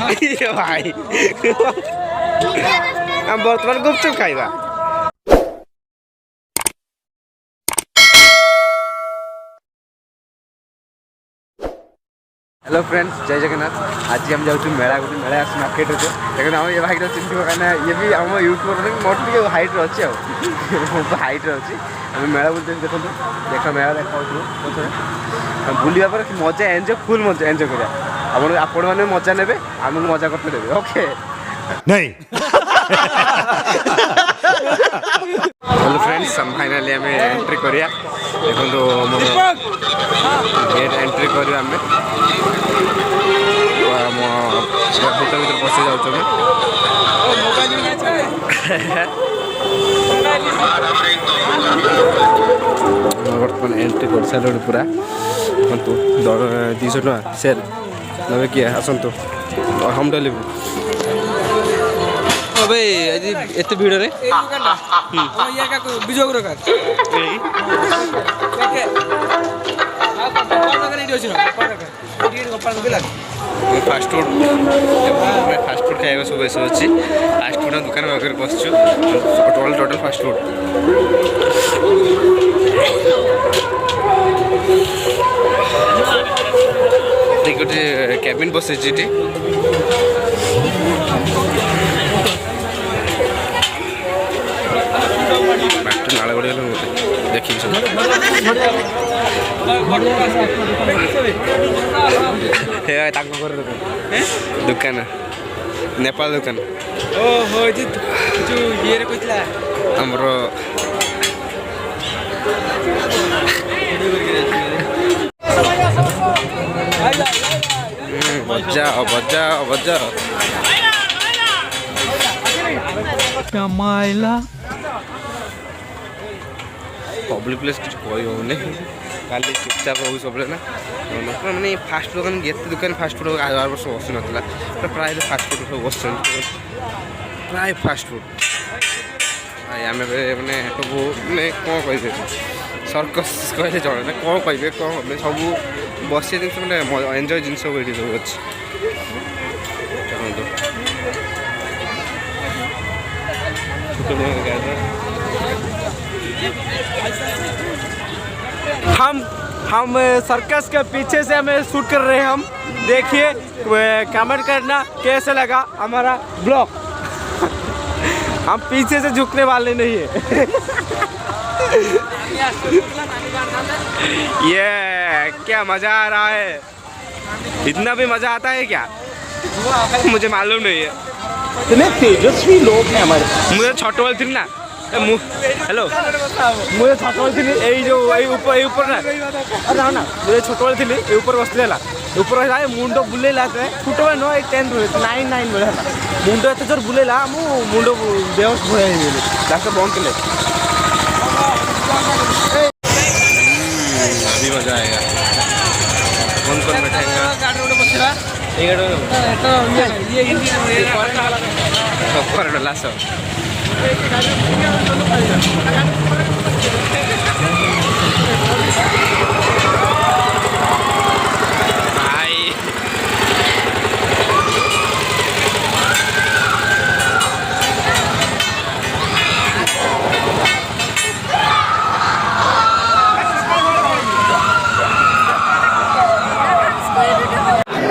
भाई हम बर्तमान गुपचुप खाइबा। हेलो फ्रेंड्स, जय जगन्नाथ। आज हम जाऊँ मेला गोटे मेला आस मार्केट अच्छे देखते हम ये भाई चिन्ह कहीं ये भी आम यूट्यूबर मोट टे हाइट अच्छे हाइट अच्छी आम मेला बुलते देखो देख मेला देखा पचर बुलवा पर मजा एंजय फुल मजा एंजय करा आपण मैंने मजा ने आमको मजा करते देवे ओके नहीं। हेलो फ्रेंड्स, हम फाइनाली आम एंट्री करिया देखो गेट एंट्री करिया आम भूत भर पशि जाऊँ बर्तमान एंट्री कर सारे पूरा देखु 200 टका सेल नबे किए आसतु होम डिलीवरी भाई एत भिड़ रे फास्ट फूड खाଇବା सब ऐसे अच्छी फास्ट फूड दुकान वगैरह बसचु टोटल फास्ट फूड गोटे कैबिन बस नाला गड़ देखी दुकान नेपाल दुकान आमर बजा बजा बजा पब्लिक प्लेस कुछ कही होने खाली चुपचाप हो सब ना मैंने फास्ट फूड दुकान ये दुकान फास्ट फूड आर वर्ष बस ना प्राय फास्ट फूड सब बस प्राय फास्ट फूड आम मैंने सब मैंने कौन कहे सर्कस कहले जड़े ना कौन कहे कौन सब बस जिन मैंने एंजय जिन सब ये सब अच्छे हम सर्कस के पीछे से हमें शूट कर रहे हैं। हम देखिए कमेंट करना कैसे लगा हमारा ब्लॉग। हम पीछे से झुकने वाले नहीं है। ये क्या मजा आ रहा है, इतना भी मजा आता है क्या मुझे मालूम नहीं है। इतने तेजस्वी लोग हैं हमारे। मुझे छोटे वाले थी ना हेलो मुझे छोट थी ऊपर ना अरे ना मुझे छोट थी ऊपर बसला ऊपर मुंड बुलेला छोट नो 10 9 बेला मुंड एत जोर बुलेला मुंड बेहोश भले लास्ट बंद कले अभी मजा आएगा। कौन कौन बैठेगा लास्ट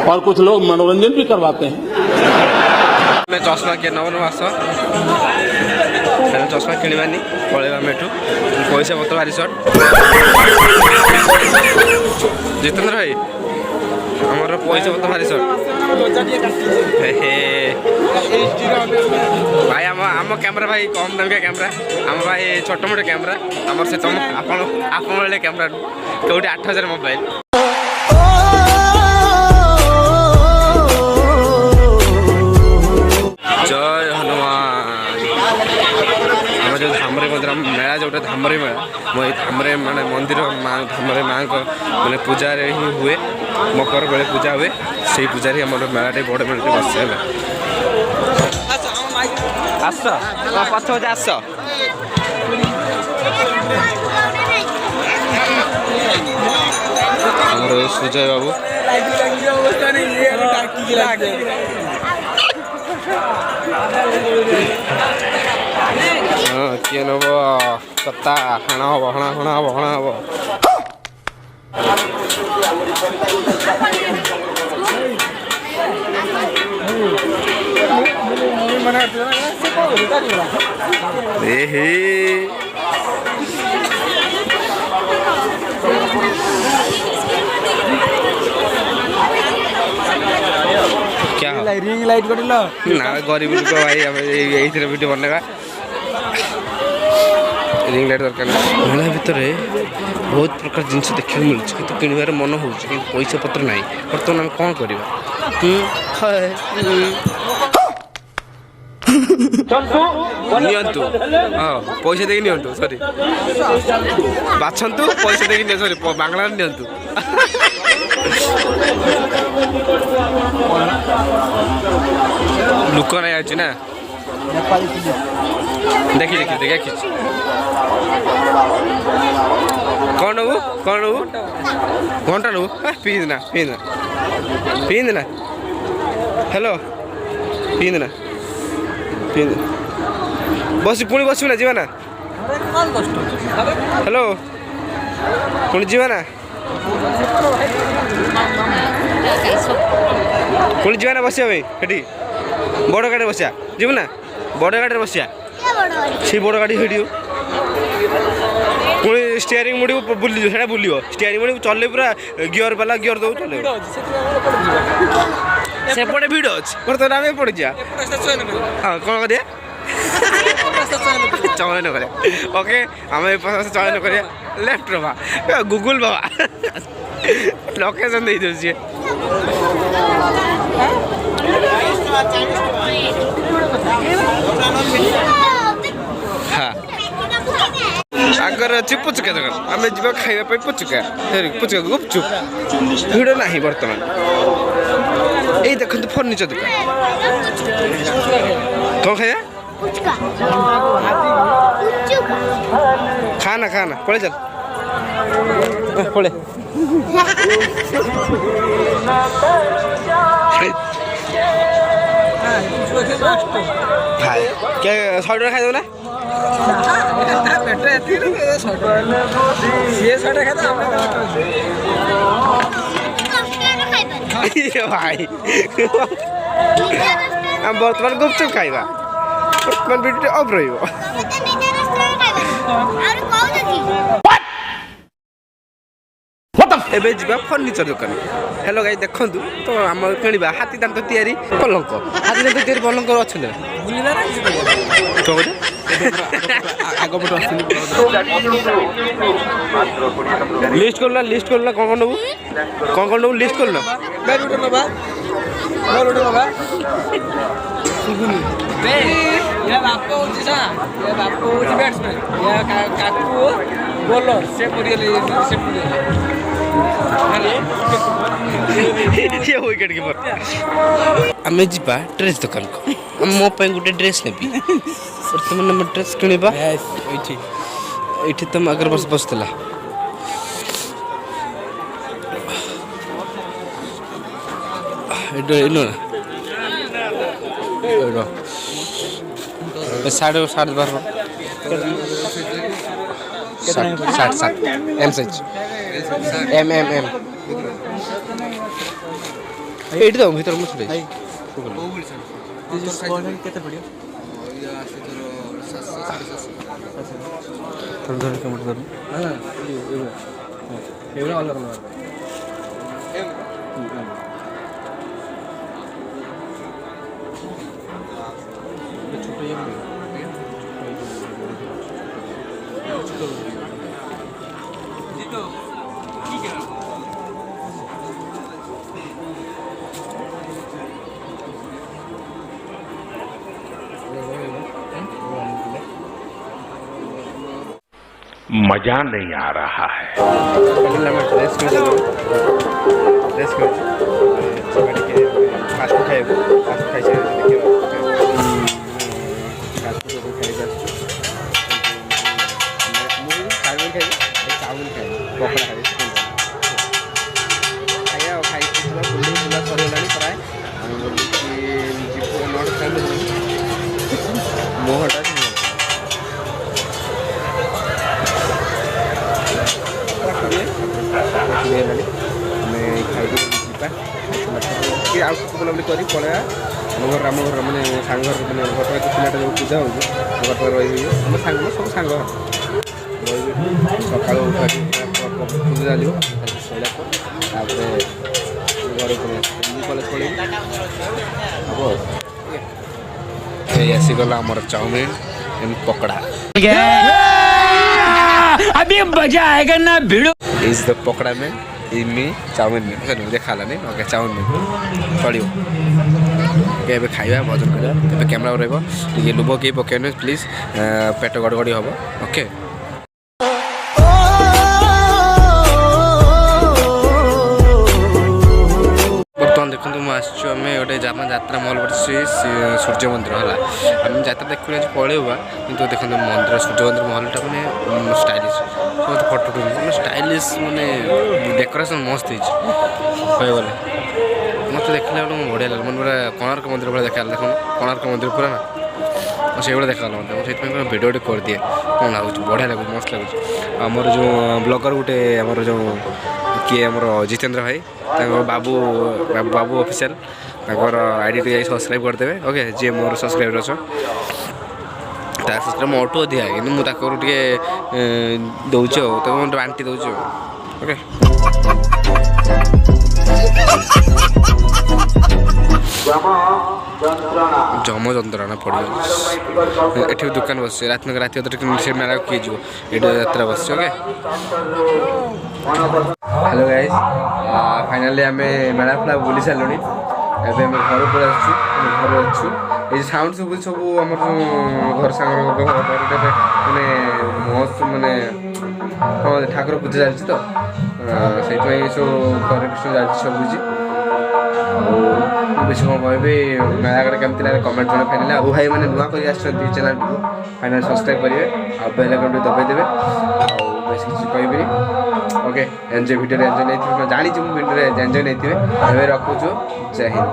और कुछ लोग मनोरंजन भी करवाते हैं। मैं चश्मा के नवनवास चश्मा किणवानी पलैबा एठू पैसा पत्र भारी सर्ट जितेंद्र भाई आमर पैसा पत्र भारी सर्ट भाई आम कैमरा भाई कम दामिका कैमरा आम भाई छोट मोट कैमरा आम से तुम आप कैमरा कौटे 8000 मोबाइल जय हनुमान। आम जो धामरे मंदिर मेला जोटा धामरे मेला मैं धामरे माने मंदिर धामरे माँ को मैंने पूजा ही हुए मकर बेले पूजा हुए से पूजा ही मेला बड़ मेला बस आस पछ बजे आस सुजय बाबू हाँ किए नब कता हणा हम हणा हणा हम हणा हम क्या रिंग लाइट कर ना गरीब लोक भाई ये वीडियो बनेगा रिंग लाइट दरकार मेला भितर बहुत प्रकार जिनस देखा मिलूँ कि किणवार मन हो पैसा पत्र ना बर्तमान आम कौन करवा नियंतु हाँ पैसा देकी नियंतु सॉरी बाछंतु पैसा देकी नि सॉरी बांग्ला नियंतु लुक नहीं आज ना देखी देखी देखी कौन नबू घंटा नबू पींदना हेलो पींदना बस पुणी बस ना जीवा ना हेलो पुणी जीवा ना पुणी जीवा ना बसिया भाई हेटी बड़ गाड़ी बसिया जीव ना बड़ गाड़ी बसिया से बड़ गाड़ी हेटी पुणी स्टीयरिंग मुड़ी बुली से बुल स्टीयरिंग मुड़ी चल पूरा गियर वाला गियर दौ चल सेपटे भिड़ अच्छे बर्तमान आम पड़ जा हाँ कौन कर चयन कर ओके आम चयन कर लेफ्ट रहा गूगल बाबा लोकेशन दे दे हाँ आगर अच्छे पुचका दुकान आम जा खाइबा पुचका पुचका गुपचुप भिड़ ना बर्तमान ये देखो फर्निचर दुकान कौन खाया खाना खाना पड़े चल पड़े खाए क्या 100 टका खाई दो ना भाई बर्तमान गुपचुप खाइबा बर्तमान भिडियो अब रही एबे जीवा फर्निचर दुकान हेलो गाई देखु तो आम किणवा हाथी दांत तैयारी पलंक हाथी दांत तैयारी पलंक अच्छा लिस्ट करना कौन नबू लिस्ट करना विकेट कीपर आम जा ड्रेस दुकान को मो गोटे ड्रेस नेबी बर्तमान आम ड्रेस किणवा ये तुम अगर बस बसला साढ़े 12 60 एम साइज एम ये तो भीतर मुझे मजा नहीं आ रहा है। कि आउ बुलाबुली कर पलैया आम घर मैंने सांग मैंने घर पिलाटा जो पूजा हो घर रही आम सांग सब सांग सका पूजा चलो सैला घर कलेज पड़े हम आसीगला आमर चाउमिन एंड पकड़ा अभी मजा आएगा ना भिड़ो इज द पकड़ा में इमी चाउमिन में सर देखा नहीं ओके चाउमिन में चलो ଏବେ ଖାଇବା ଭୋଜନ କରିବା ଏବେ କ୍ୟାମେରା ରହିବ ଟିକେ ଲୁବ କେହି ପକେଇନି ପ୍ଲିଜ୍ ପେଟ ଗଡ଼ଗଡ଼ି ହେବ ଓକେ ବର୍ତ୍ତମାନ ଦେଖନ୍ତୁ ମୁଁ ଆସିଛୁ ଆମେ ଗୋଟେ ଜାମା ଯାତ୍ରା ମହଲ ପଡ଼ିଛି ସୂର୍ଯ୍ୟ ମନ୍ଦିର ହେଲା ଆମେ ଯାତ୍ରା ଦେଖିବାକୁ ଆଜି ପଳେଇବା କିନ୍ତୁ ଦେଖନ୍ତୁ ମନ୍ଦିର ସୂର୍ଯ୍ୟ ମନ୍ଦିର ମହଲଟା ମାନେ ଷ୍ଟାଇଲିଶ୍ ସମସ୍ତେ ଫଟୋ ଉଠଉଛନ୍ତି ମାନେ ଷ୍ଟାଇଲିଶ୍ ମାନେ ଡେକୋରେସନ୍ ମସ୍ତ ହେଇଛି କହିଗଲେ ମୋତେ ଦେଖିଲା ବେଳକୁ ବଢ଼ିଆ ଲାଗିଲା ମାନେ ପୁରା କୋଣାର୍କ ମନ୍ଦିର ଭଳିଆ ଦେଖାଗଲା ଦେଖୁନ କୋଣାର୍କ ମନ୍ଦିର ପୁରା ନା ସେଇଭଳିଆ ଦେଖାଗଲା ମୋତେ ମୁଁ ସେଇଥିପାଇଁ ପୁରା ଭିଡ଼ିଓ ଗୋଟେ କରିଦିଏ କ'ଣ ଲାଗୁଛି ବଢ଼ିଆ ଲାଗୁଛି ମସ୍ତ ଲାଗୁଛି ଆମର ଯେଉଁ ବ୍ଲଗର ଗୋଟେ ଆମର ଯେଉଁ କିଏ ଆମର ଜିତେନ୍ଦ୍ର ଭାଇ ତାଙ୍କ ବାବୁ ଅଫିସିଆଲ ତାଙ୍କର ଆଇଡ଼ିଟି ଯାଇ ସବସ୍କ୍ରାଇବ୍ କରିଦେବେ ଓକେ ଯିଏ ମୋର ସବସ୍କ୍ରାଇବର୍ ଅଛ ତା ସବସ୍କ୍ରାଇବ୍ ମୋଠୁ ଅଧିକା କିନ୍ତୁ ମୁଁ ତାଙ୍କର ଟିକେ ଦେଉଛି ଆଉ ତାକୁ ମୁଁ ବାଣ୍ଟି ଦେଉଛି ଆଉ ଓକେ जम जंत्रणा पड़े एठी दुकान बस रात से मेला किए जो ये यात्रा बस ओके हेलो गाइस फाइनली आम मेला फला बुली सारे एवं घर पर घर अच्छु ये साउंड सब सब आम घर सांग मैंने महोत्सव मैंने हाँ ठाकुर पूजा चलती तो से सब घर कृष्ण चलती सब कुछ बेस कौन कह मेला कमी लगे कमेंट जो फाइनाल आउ भाई मैंने नुआ कर चैनल को फाइनाल सब्सक्राइब करेंगे आ बेल आइकन दबाई देवे बेस किसी कह ओके एंजॉय वीडियो एंजॉय नहीं जानी वीडियो एंजॉय नहीं रखुचु जय हिंद।